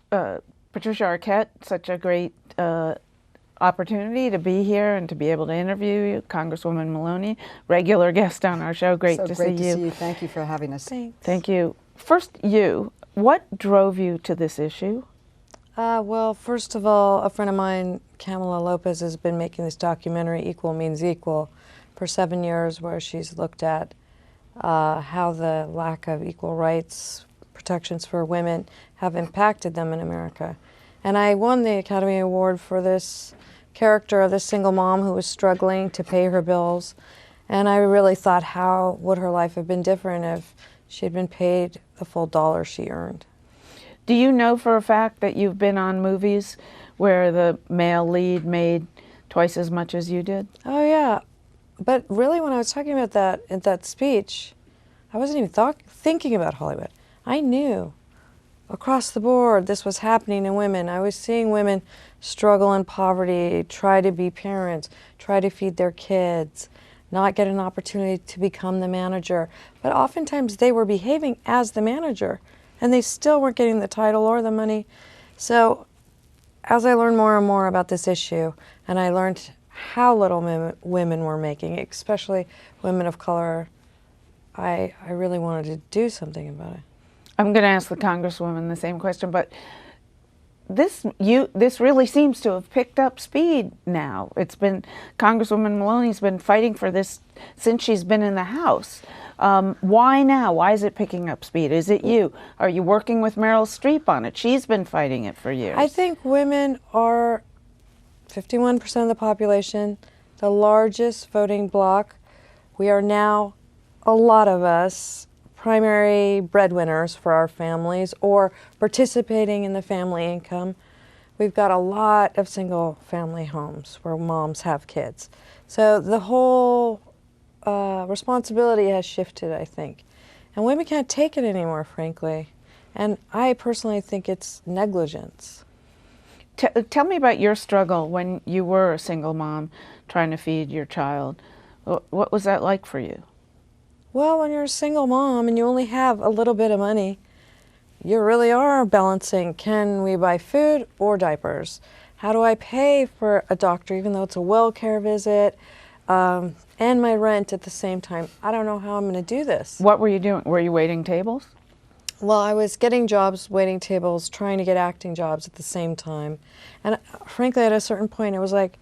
Patricia Arquette, such a great opportunity to be here and to be able to interview you. Congresswoman Maloney, regular guest on our show. Great So to great see to you. see you. Thank you for having us. Thanks. Thank you. First, what drove you to this issue? Well, first of all, a friend of mine, Kamala Lopez, has been making this documentary, Equal Means Equal, for 7 years, where she's looked at how the lack of equal rights, protections for women have impacted them in America. And I won the Academy Award for this character of this single mom who was struggling to pay her bills. And I really thought, how would her life have been different if she had been paid the full dollar she earned? Do you know for a fact that you've been on movies where the male lead made twice as much as you did? Oh, yeah. But really, when I was talking about that in that speech, I wasn't even thinking about Hollywood. I knew across the board this was happening in women. I was seeing women struggle in poverty, try to be parents, try to feed their kids, not get an opportunity to become the manager. But oftentimes they were behaving as the manager, and they still weren't getting the title or the money. So as I learned more and more about this issue, and I learned how little women were making, especially women of color, I really wanted to do something about it. I'm going to ask the Congresswoman the same question, but this really seems to have picked up speed now. It's been, Congresswoman Maloney's been fighting for this since she's been in the House. Why now? Why is it picking up speed? Is it you? Are you working with Meryl Streep on it? She's been fighting it for years. I think women are 51% of the population, the largest voting bloc. We are now, a lot of us, primary breadwinners for our families or participating in the family income. We've got a lot of single family homes where moms have kids. So the whole responsibility has shifted, I think. And women can't take it anymore, frankly. And I personally think it's negligence. Tell me about your struggle when you were a single mom trying to feed your child. What was that like for you? Well, when you're a single mom and you only have a little bit of money, you really are balancing, can we buy food or diapers? How do I pay for a doctor, even though it's a well-care visit, and my rent at the same time? I don't know how I'm going to do this. What were you doing? Were you waiting tables? Well, I was getting jobs, waiting tables, trying to get acting jobs at the same time. And frankly, at a certain point, it was like,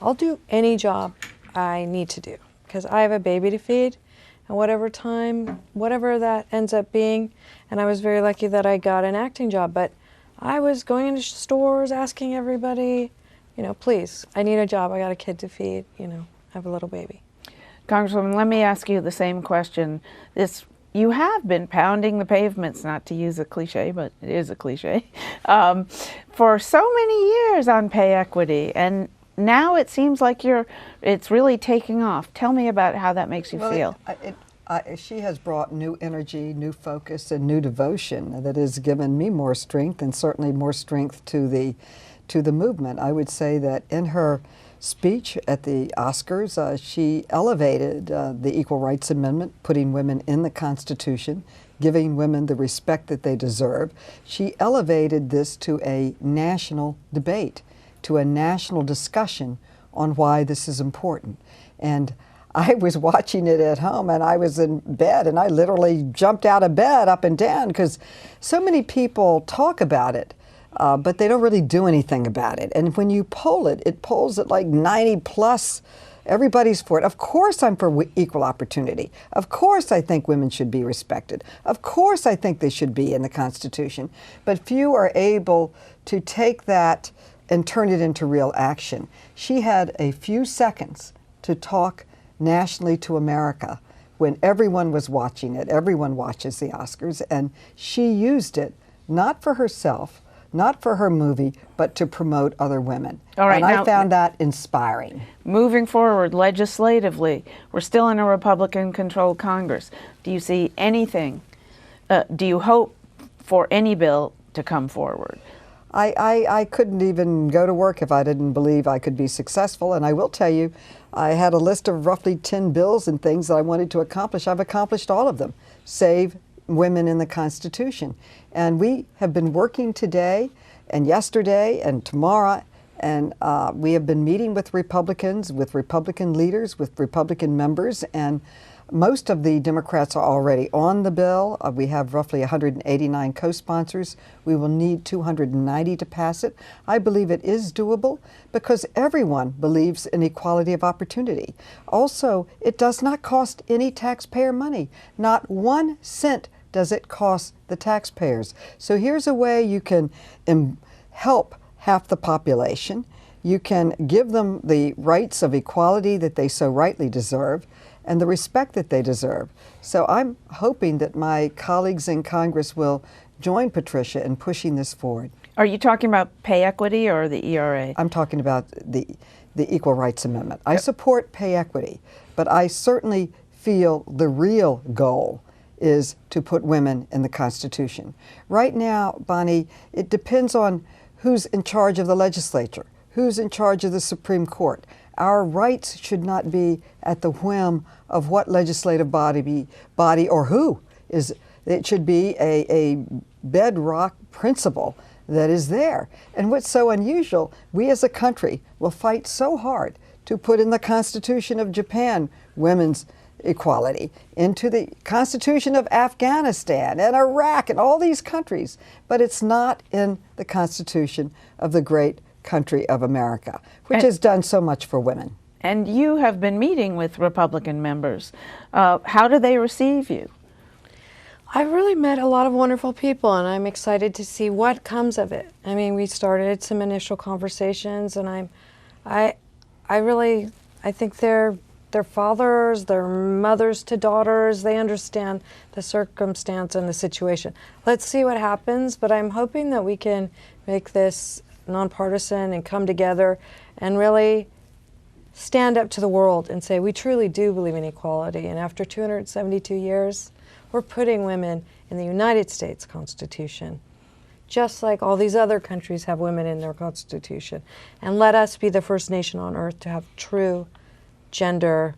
I'll do any job I need to do because I have a baby to feed. And whatever that ends up being, and I was very lucky that I got an acting job, but I was going into stores asking everybody, please, I need a job, I got a kid to feed, I have a little baby. Congresswoman, let me ask you the same question. You have been pounding the pavements, not to use a cliche, but it is a cliche, for so many years on pay equity, and now it seems like it's really taking off. Tell me about how that makes you feel. She has brought new energy, new focus, and new devotion that has given me more strength, and certainly more strength to the movement. I would say that in her speech at the Oscars, she elevated the Equal Rights Amendment, putting women in the Constitution, giving women the respect that they deserve. She elevated this to a national debate, to a national discussion on why this is important. And I was watching it at home, and I was in bed, and I literally jumped out of bed up and down because so many people talk about it, but they don't really do anything about it. And when you poll it, it polls at like 90 plus. Everybody's for it. Of course I'm for equal opportunity. Of course I think women should be respected. Of course I think they should be in the Constitution. But few are able to take that and turn it into real action. She had a few seconds to talk nationally to America when everyone was watching it. Everyone watches the Oscars, and she used it not for herself, not for her movie, but to promote other women. All right, and I found that inspiring. Moving forward legislatively, we're still in a Republican-controlled Congress. Do you see anything, do you hope for any bill to come forward? I couldn't even go to work if I didn't believe I could be successful, and I will tell you, I had a list of roughly 10 bills and things that I wanted to accomplish. I've accomplished all of them. Save women in the Constitution. And we have been working today and yesterday and tomorrow. And we have been meeting with Republicans, with Republican leaders, with Republican members, and most of the Democrats are already on the bill. We have roughly 189 co-sponsors. We will need 290 to pass it. I believe it is doable because everyone believes in equality of opportunity. Also, it does not cost any taxpayer money. Not 1 cent does it cost the taxpayers. So here's a way you can help half the population. You can give them the rights of equality that they so rightly deserve and the respect that they deserve. So I'm hoping that my colleagues in Congress will join Patricia in pushing this forward. Are you talking about pay equity or the ERA? I'm talking about the Equal Rights Amendment. I support pay equity, but I certainly feel the real goal is to put women in the Constitution. Right now, Bonnie, it depends on who's in charge of the legislature, who's in charge of the Supreme Court. Our rights should not be at the whim of what legislative body or who is. It should be a bedrock principle that is there. And what's so unusual, we as a country will fight so hard to put in the Constitution of Japan women's equality, into the Constitution of Afghanistan and Iraq and all these countries, but it's not in the Constitution of the great country of America, which has done so much for women. And you have been meeting with Republican members. How do they receive you? I've really met a lot of wonderful people, and I'm excited to see what comes of it. I mean, we started some initial conversations, and I think they're fathers, they're mothers to daughters. They understand the circumstance and the situation. Let's see what happens, but I'm hoping that we can make this nonpartisan and come together and really stand up to the world and say we truly do believe in equality. And after 272 years, we're putting women in the United States Constitution, just like all these other countries have women in their Constitution. And let us be the first nation on earth to have true gender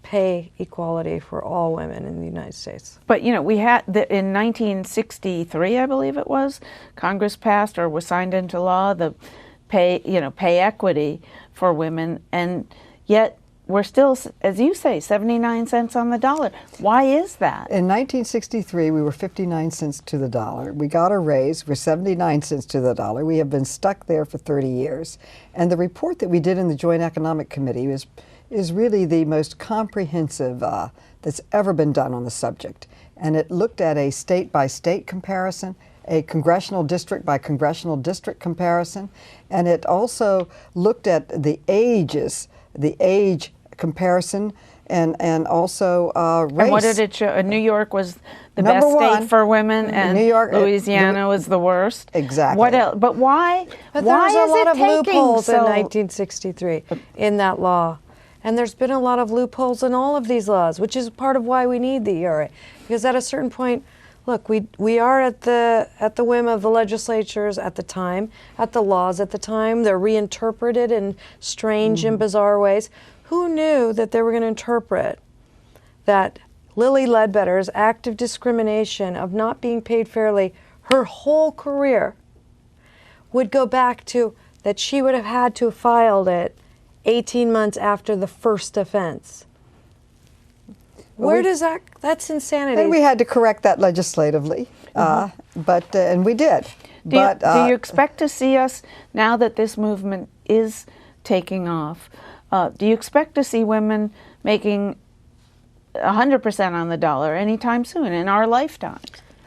pay equality for all women in the United States. But you know, we had in 1963, I believe it was, Congress passed or was signed into law the pay equity for women, and yet we're still, as you say, 79 cents on the dollar. Why is that? In 1963, we were 59 cents to the dollar. We got a raise. We're 79 cents to the dollar. We have been stuck there for 30 years. And the report that we did in the Joint Economic Committee is really the most comprehensive that's ever been done on the subject. And it looked at a state-by-state comparison, a congressional district by congressional district comparison, and it also looked at the age comparison, and also race. And what did it show? New York was the Number best one, state for women, and New York, Louisiana was the worst. Exactly. What else? But why? But why there was a lot is it of taking loopholes so? in 1963 in that law. And there's been a lot of loopholes in all of these laws, which is part of why we need the ERA. Because at a certain point, look, we are at the whim of the legislatures at the time, at the laws at the time. They're reinterpreted in strange and bizarre ways. Who knew that they were going to interpret that Lilly Ledbetter's act of discrimination, of not being paid fairly, her whole career would go back to that she would have had to have filed it 18 months after the first offense? Where does that's insanity. And we had to correct that legislatively, and we did. Do you expect to see us, now that this movement is taking off, do you expect to see women making 100% on the dollar anytime soon in our lifetime?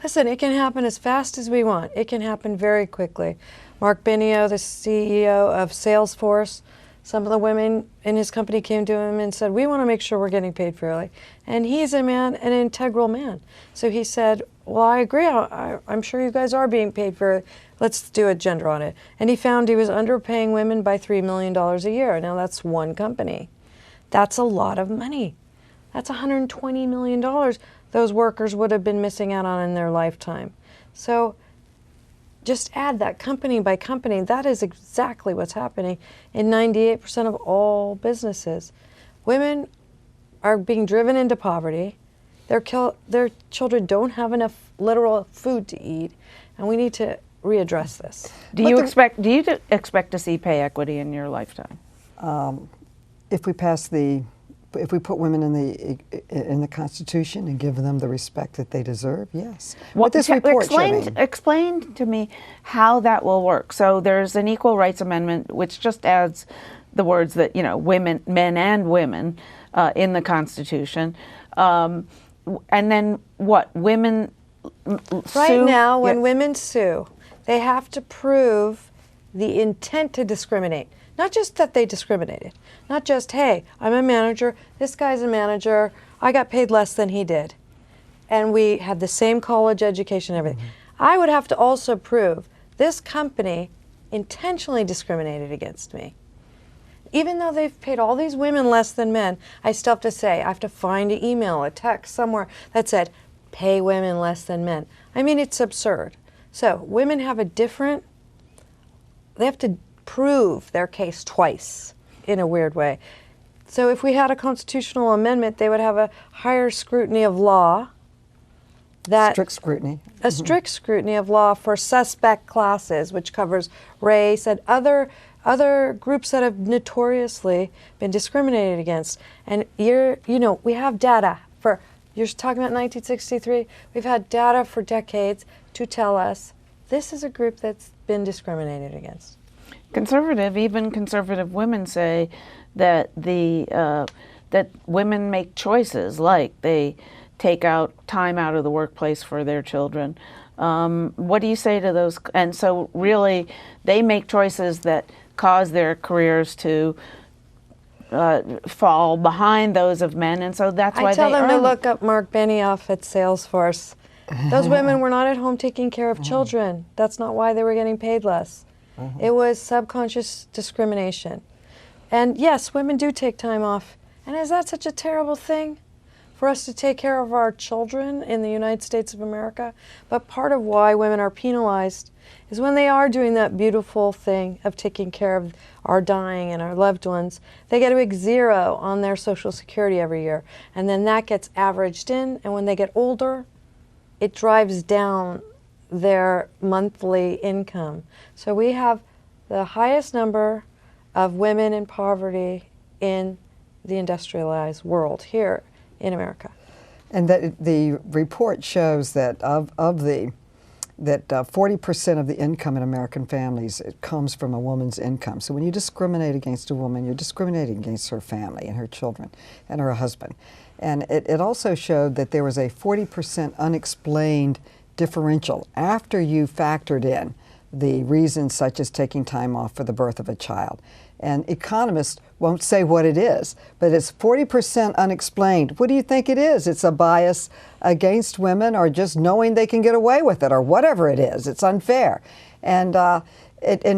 Listen, it can happen as fast as we want. It can happen very quickly. Mark Benio, the CEO of Salesforce, some of the women in his company came to him and said, we want to make sure we're getting paid fairly. And he's a man, an integral man. So he said, well, I agree. I'm sure you guys are being paid fairly. Let's do a gender audit. And he found he was underpaying women by $3 million a year. Now that's one company. That's a lot of money. That's $120 million those workers would have been missing out on in their lifetime. So just add that company by company. That is exactly what's happening in 98% of all businesses. Women are being driven into poverty. Their children don't have enough literal food to eat. And we need to readdress this. Do you expect to see pay equity in your lifetime? If we put women in the Constitution and give them the respect that they deserve, yes. What this report explain to me how that will work. So there's an Equal Rights Amendment which just adds the words that, you know, women, men and women in the Constitution, and then what? Women right now, when women sue, they have to prove the intent to discriminate. Not just that they discriminated. Not just, hey, I'm a manager, this guy's a manager, I got paid less than he did. And we had the same college education and everything. I would have to also prove this company intentionally discriminated against me. Even though they've paid all these women less than men, I still have to say, I have to find an email, a text somewhere that said, pay women less than men. I mean, it's absurd. So women have they have to prove their case twice in a weird way. So if we had a constitutional amendment, they would have a higher scrutiny of law. Strict scrutiny. A strict scrutiny of law for suspect classes, which covers race and other groups that have notoriously been discriminated against. And we have data for, you're talking about 1963, we've had data for decades to tell us this is a group that's been discriminated against. Even conservative women say that that women make choices, like they take out time out of the workplace for their children. What do you say to those? And so really, they make choices that cause their careers to fall behind those of men, and so that's why I tell them to look up Mark Benioff at Salesforce. Those women were not at home taking care of children. That's not why they were getting paid less. It was subconscious discrimination. And yes, women do take time off. And is that such a terrible thing for us to take care of our children in the United States of America? But part of why women are penalized is when they are doing that beautiful thing of taking care of our dying and our loved ones, they get a big zero on their Social Security every year. And then that gets averaged in, and when they get older, it drives down their monthly income. So we have the highest number of women in poverty in the industrialized world here in America. And that the report shows that that 40% of the income in American families, it comes from a woman's income. So when you discriminate against a woman, you're discriminating against her family and her children and her husband. And it also showed that there was a 40% unexplained differential after you factored in the reasons such as taking time off for the birth of a child. And economists won't say what it is, but it's 40% unexplained. What do you think it is? It's a bias against women, or just knowing they can get away with it, or whatever it is. It's unfair. And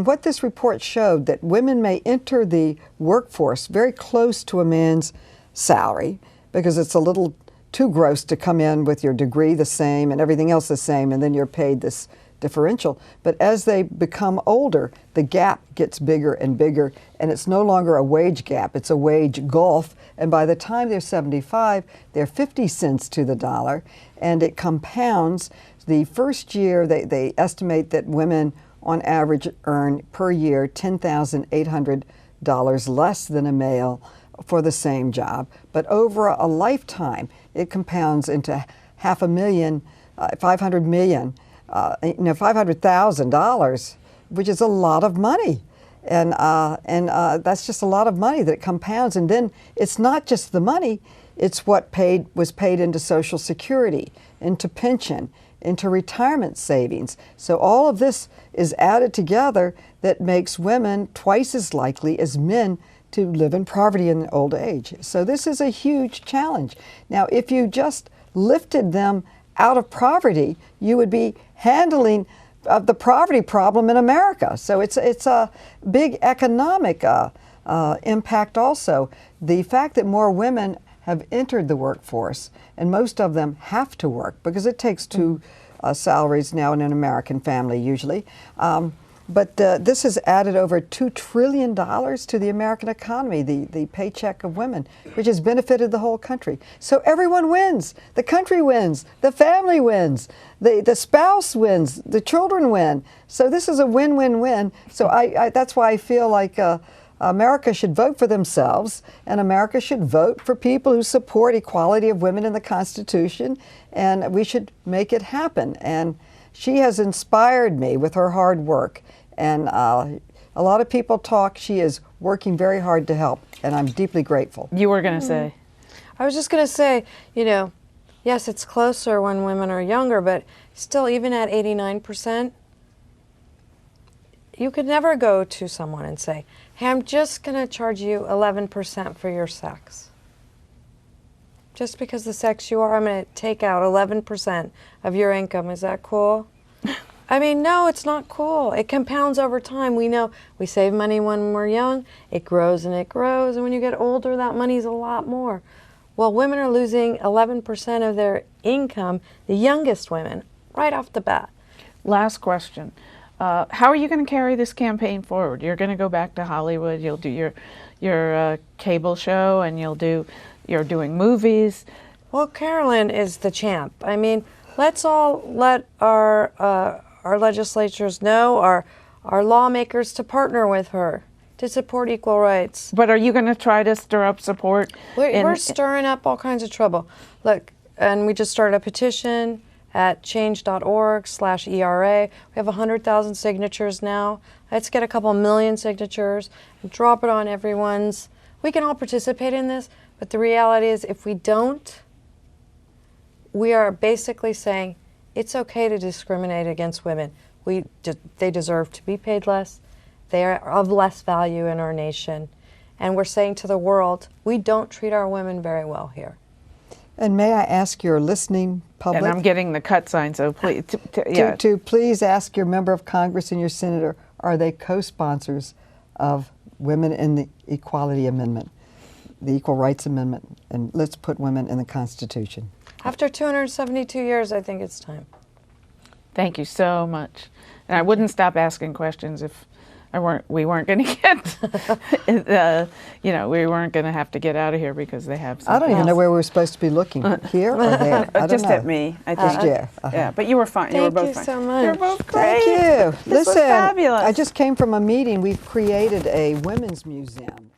what this report showed, that women may enter the workforce very close to a man's salary, because it's a little too gross to come in with your degree the same and everything else the same, and then you're paid this differential. But as they become older, the gap gets bigger and bigger, and it's no longer a wage gap, it's a wage gulf. And by the time they're 75, they're 50 cents to the dollar, and it compounds. The first year, they estimate that women on average earn per year $10,800 less than a male for the same job. But over a lifetime, it compounds into $500,000, which is a lot of money. And that's just a lot of money that compounds. And then it's not just the money, it's what was paid into Social Security, into pension, into retirement savings. So all of this is added together that makes women twice as likely as men to live in poverty in old age. So this is a huge challenge. Now, if you just lifted them out of poverty, you would be handling the poverty problem in America. So it's a big economic impact also. The fact that more women have entered the workforce, and most of them have to work because it takes two salaries now in an American family usually. But this has added over $2 trillion to the American economy, the paycheck of women, which has benefited the whole country. So everyone wins. The country wins. The family wins. The spouse wins. The children win. So this is a win-win-win. So that's why I feel like America should vote for themselves, and America should vote for people who support equality of women in the Constitution, and we should make it happen. And she has inspired me with her hard work, and a lot of people talk. She is working very hard to help, and I'm deeply grateful. You were going to say? I was just going to say, you know, yes, it's closer when women are younger, but still, even at 89%, you could never go to someone and say, hey, I'm just going to charge you 11% for your sex. Just because the sex you are, I'm going to take out 11% of your income. Is that cool? I mean, no, it's not cool. It compounds over time. We know we save money when we're young. It grows and it grows. And when you get older, that money's a lot more. Well, women are losing 11% of their income, the youngest women, right off the bat. Last question. How are you going to carry this campaign forward? You're going to go back to Hollywood. You'll do your cable show, and you're doing movies. Well, Carolyn is the champ. I mean, let's all let our legislatures know, our lawmakers, to partner with her to support equal rights. But are you going to try to stir up support? We're stirring up all kinds of trouble. Look, and we just started a petition at change.org/ERA. We have 100,000 signatures now. Let's get a couple million signatures and drop it on everyone's. We can all participate in this, but the reality is if we don't, we are basically saying it's okay to discriminate against women. They deserve to be paid less. They are of less value in our nation. And we're saying to the world, we don't treat our women very well here. And may I ask your listening public? And I'm getting the cut sign, so please. To please ask your member of Congress and your senator, are they co-sponsors of Women in the Equality Amendment, the Equal Rights Amendment, and let's put women in the Constitution. After 272 years, I think it's time. Thank you so much. And I wouldn't stop asking questions if we weren't going to get, we weren't going to have to get out of here because they have something I don't even else. know where we're supposed to be looking, here or there. I don't Just know. at me, I think. Yeah. Yeah, but you were fine. You were Thank both you fine. so much. You're both great. Thank you. This was fabulous. I just came from a meeting. We've created a women's museum.